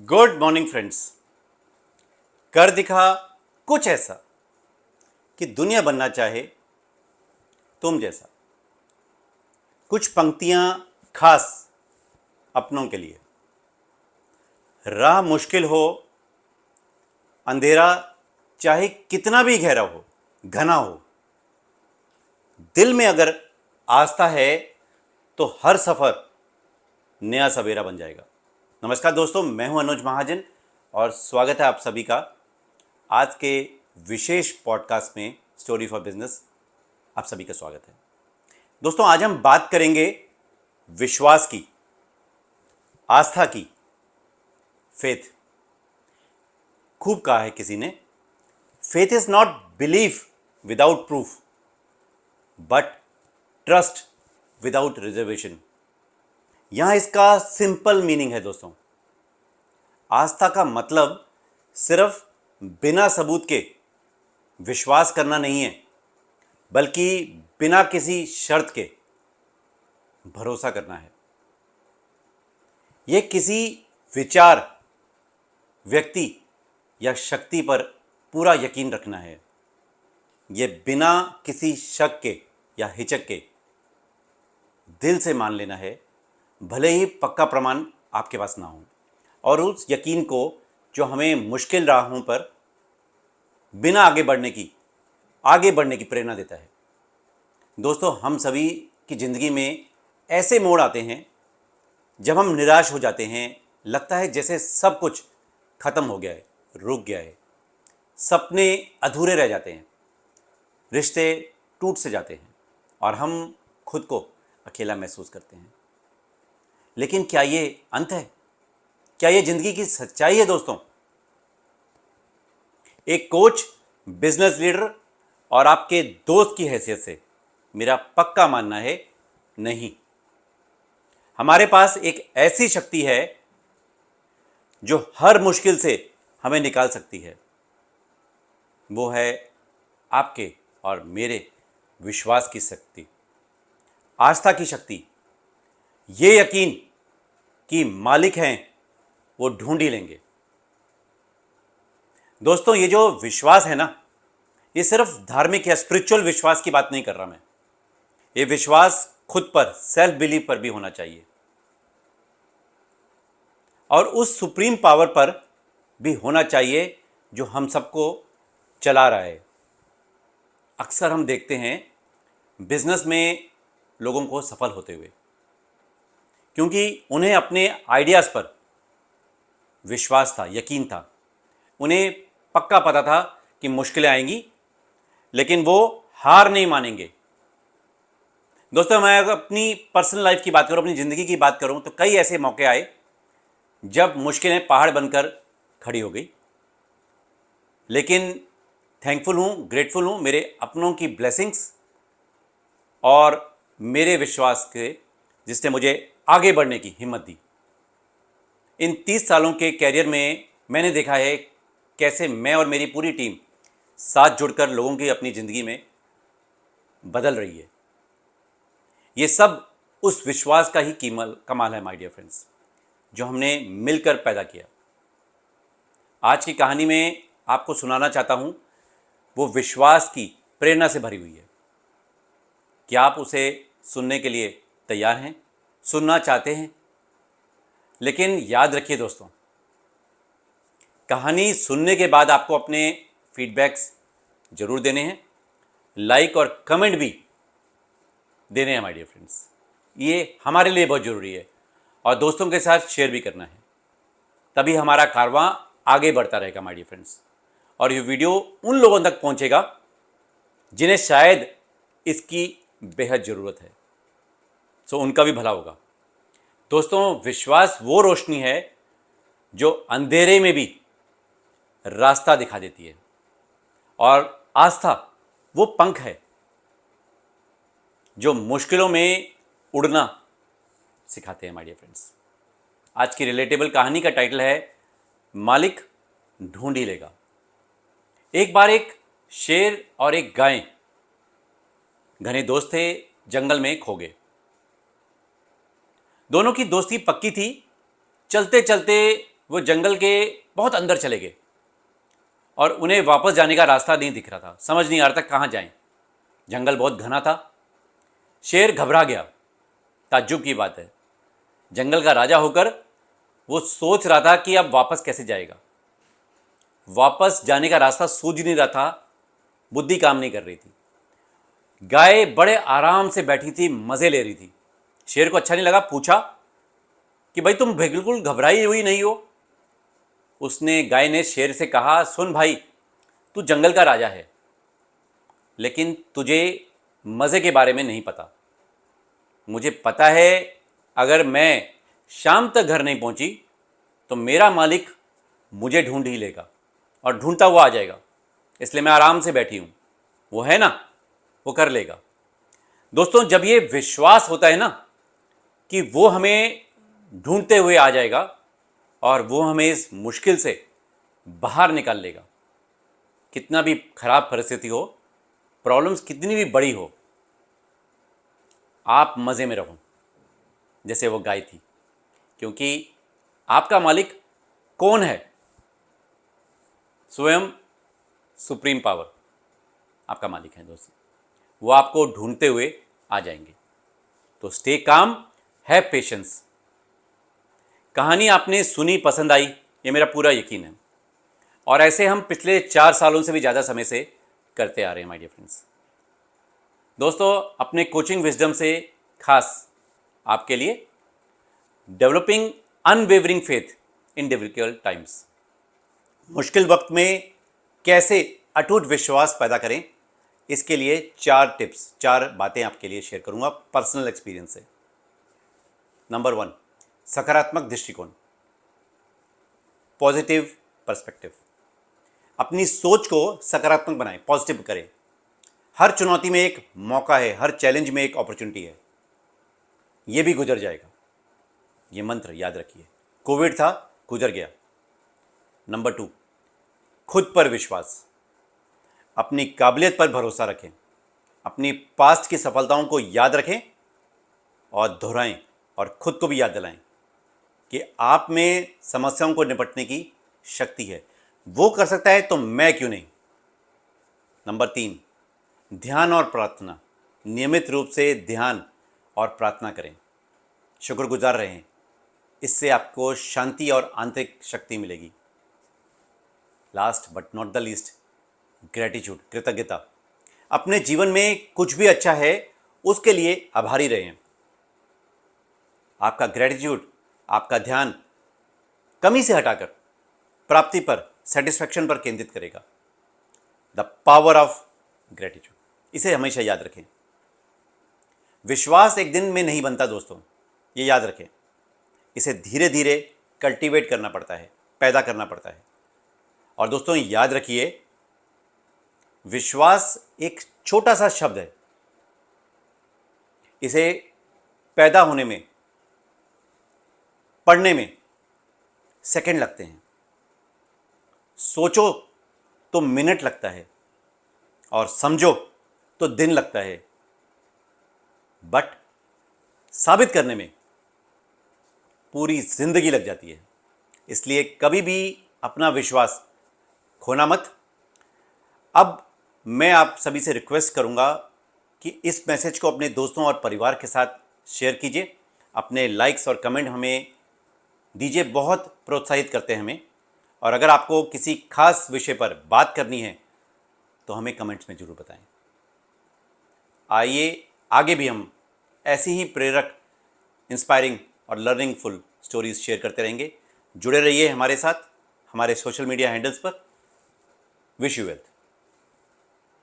Good morning friends. कर दिखा कुछ ऐसा कि दुनिया बनना चाहे तुम जैसा। कुछ पंक्तियां खास अपनों के लिए। राह मुश्किल हो, अंधेरा चाहे कितना भी गहरा हो, घना हो, दिल में अगर आस्था है तो हर सफर नया सवेरा बन जाएगा। नमस्कार दोस्तों, मैं हूं अनुज महाजन और स्वागत है आप सभी का आज के विशेष पॉडकास्ट में स्टोरी फॉर बिजनेस। आप सभी का स्वागत है दोस्तों। आज हम बात करेंगे विश्वास की, आस्था की, फेथ। खूब कहा है किसी ने, faith is not belief without proof but trust without reservation. यहां इसका सिंपल मीनिंग है दोस्तों। आस्था का मतलब सिर्फ बिना सबूत के विश्वास करना नहीं है, बल्कि बिना किसी शर्त के भरोसा करना है। यह किसी विचार, व्यक्ति या शक्ति पर पूरा यकीन रखना है। यह बिना किसी शक के या हिचक के दिल से मान लेना है, भले ही पक्का प्रमाण आपके पास ना हो। और उस यकीन को जो हमें मुश्किल राहों पर बिना आगे बढ़ने की प्रेरणा देता है। दोस्तों, हम सभी की ज़िंदगी में ऐसे मोड़ आते हैं जब हम निराश हो जाते हैं। लगता है जैसे सब कुछ खत्म हो गया है, रुक गया है, सपने अधूरे रह जाते हैं, रिश्ते टूट से जाते हैं और हम खुद को अकेला महसूस करते हैं। लेकिन क्या ये अंत है? क्या ये जिंदगी की सच्चाई है दोस्तों? एक कोच, बिजनेस लीडर और आपके दोस्त की हैसियत से मेरा पक्का मानना है, नहीं। हमारे पास एक ऐसी शक्ति है जो हर मुश्किल से हमें निकाल सकती है। वो है आपके और मेरे विश्वास की शक्ति, आस्था की शक्ति। ये यकीन कि मालिक हैं वो ढूंढ ही लेंगे। दोस्तों, ये जो विश्वास है ना, ये सिर्फ धार्मिक या स्पिरिचुअल विश्वास की बात नहीं कर रहा मैं। ये विश्वास खुद पर, सेल्फ बिलीव पर भी होना चाहिए और उस सुप्रीम पावर पर भी होना चाहिए जो हम सबको चला रहा है। अक्सर हम देखते हैं बिजनेस में लोगों को सफल होते हुए, क्योंकि उन्हें अपने आइडियाज़ पर विश्वास था, यकीन था। उन्हें पक्का पता था कि मुश्किलें आएंगी, लेकिन वो हार नहीं मानेंगे। दोस्तों, मैं अगर अपनी पर्सनल लाइफ की बात करूं, अपनी ज़िंदगी की बात करूं, तो कई ऐसे मौके आए जब मुश्किलें पहाड़ बनकर खड़ी हो गई। लेकिन थैंकफुल हूं, ग्रेटफुल हूं मेरे अपनों की ब्लेसिंग्स और मेरे विश्वास के, जिसने मुझे आगे बढ़ने की हिम्मत दी। इन 30 सालों के कैरियर में मैंने देखा है कैसे मैं और मेरी पूरी टीम साथ जुड़कर लोगों की अपनी ज़िंदगी में बदल रही है। ये सब उस विश्वास का ही कमाल है माय डियर फ्रेंड्स, जो हमने मिलकर पैदा किया। आज की कहानी में आपको सुनाना चाहता हूँ, वो विश्वास की प्रेरणा से भरी हुई है। क्या आप उसे सुनने के लिए तैयार हैं, सुनना चाहते हैं? लेकिन याद रखिए दोस्तों, कहानी सुनने के बाद आपको अपने फीडबैक्स जरूर देने हैं, लाइक और कमेंट भी देने हैं माय डियर फ्रेंड्स। ये हमारे लिए बहुत ज़रूरी है और दोस्तों के साथ शेयर भी करना है, तभी हमारा कारवां आगे बढ़ता रहेगा माय डियर फ्रेंड्स। और ये वीडियो उन लोगों तक पहुंचेगा जिन्हें शायद इसकी बेहद ज़रूरत है, सो उनका भी भला होगा। दोस्तों, विश्वास वो रोशनी है जो अंधेरे में भी रास्ता दिखा देती है और आस्था वो पंख है जो मुश्किलों में उड़ना सिखाते हैं माय डियर फ्रेंड्स। आज की रिलेटेबल कहानी का टाइटल है मालिक ढूंढ ही लेगा। एक बार एक शेर और एक गाय घने दोस्त थे, जंगल में खो गए। दोनों की दोस्ती पक्की थी। चलते चलते वो जंगल के बहुत अंदर चले गए और उन्हें वापस जाने का रास्ता नहीं दिख रहा था, समझ नहीं आ रहा था कहाँ जाएं। जंगल बहुत घना था। शेर घबरा गया। ताज्जुब की बात है, जंगल का राजा होकर वो सोच रहा था कि अब वापस कैसे जाएगा। वापस जाने का रास्ता सूझ नहीं रहा था, बुद्धि काम नहीं कर रही थी। गाय बड़े आराम से बैठी थी, मज़े ले रही थी। शेर को अच्छा नहीं लगा, पूछा कि भाई तुम बिल्कुल घबराई हुई नहीं हो। गाय ने शेर से कहा, सुन भाई, तू जंगल का राजा है, लेकिन तुझे मज़े के बारे में नहीं पता। मुझे पता है अगर मैं शाम तक घर नहीं पहुंची तो मेरा मालिक मुझे ढूंढ ही लेगा और ढूंढता हुआ आ जाएगा, इसलिए मैं आराम से बैठी हूं। वो है ना, वो कर लेगा। दोस्तों, जब ये विश्वास होता है ना कि वो हमें ढूंढते हुए आ जाएगा और वो हमें इस मुश्किल से बाहर निकाल लेगा, कितना भी खराब परिस्थिति हो, प्रॉब्लम्स कितनी भी बड़ी हो, आप मज़े में रहो जैसे वो गाय थी। क्योंकि आपका मालिक कौन है? स्वयं सुप्रीम पावर आपका मालिक है दोस्तों। वो आपको ढूंढते हुए आ जाएंगे। तो स्टे काम, हैव पेशेंस। कहानी आपने सुनी, पसंद आई, ये मेरा पूरा यकीन है। और ऐसे हम पिछले 4 सालों से भी ज़्यादा समय से करते आ रहे हैं माय डियर फ्रेंड्स। दोस्तों, अपने कोचिंग विजडम से खास आपके लिए developing unwavering faith in difficult times. मुश्किल वक्त में कैसे अटूट विश्वास पैदा करें, इसके लिए 4 टिप्स, 4 बातें आपके लिए शेयर करूंगा पर्सनल एक्सपीरियंस से। नंबर 1, सकारात्मक दृष्टिकोण, पॉजिटिव पर्सपेक्टिव। अपनी सोच को सकारात्मक बनाएं, पॉजिटिव करें। हर चुनौती में एक मौका है, हर चैलेंज में एक अपॉर्चुनिटी है। यह भी गुजर जाएगा, ये मंत्र याद रखिए। कोविड था, गुजर गया। नंबर 2, खुद पर विश्वास। अपनी काबिलियत पर भरोसा रखें। अपनी पास्ट की सफलताओं को याद रखें और दोहराएं, और खुद को भी याद दिलाएं कि आप में समस्याओं को निपटने की शक्ति है। वो कर सकता है तो मैं क्यों नहीं। नंबर 3, ध्यान और प्रार्थना। नियमित रूप से ध्यान और प्रार्थना करें, शुक्रगुजार रहें। इससे आपको शांति और आंतरिक शक्ति मिलेगी। Last but not the least, gratitude, कृतज्ञता। अपने जीवन में कुछ भी अच्छा है उसके लिए आभारी रहें। आपका ग्रेटिट्यूड आपका ध्यान कमी से हटाकर प्राप्ति पर, सेटिस्फैक्शन पर केंद्रित करेगा। द पावर ऑफ ग्रेटिट्यूड, इसे हमेशा याद रखें। विश्वास एक दिन में नहीं बनता दोस्तों, ये याद रखें। इसे धीरे धीरे कल्टीवेट करना पड़ता है, पैदा करना पड़ता है। और दोस्तों, याद रखिए, विश्वास एक छोटा सा शब्द है। इसे पैदा होने में, पढ़ने में सेकंड लगते हैं, सोचो तो मिनट लगता है, और समझो तो दिन लगता है, बट साबित करने में पूरी जिंदगी लग जाती है। इसलिए कभी भी अपना विश्वास खोना मत। अब मैं आप सभी से रिक्वेस्ट करूंगा कि इस मैसेज को अपने दोस्तों और परिवार के साथ शेयर कीजिए। अपने लाइक्स और कमेंट हमें दीजिए, बहुत प्रोत्साहित करते हैं हमें। और अगर आपको किसी खास विषय पर बात करनी है तो हमें कमेंट्स में ज़रूर बताएं। आइए आगे भी हम ऐसी ही प्रेरक, इंस्पायरिंग और लर्निंगफुल स्टोरीज शेयर करते रहेंगे। जुड़े रहिए हमारे साथ, हमारे सोशल मीडिया हैंडल्स पर। Wish you well.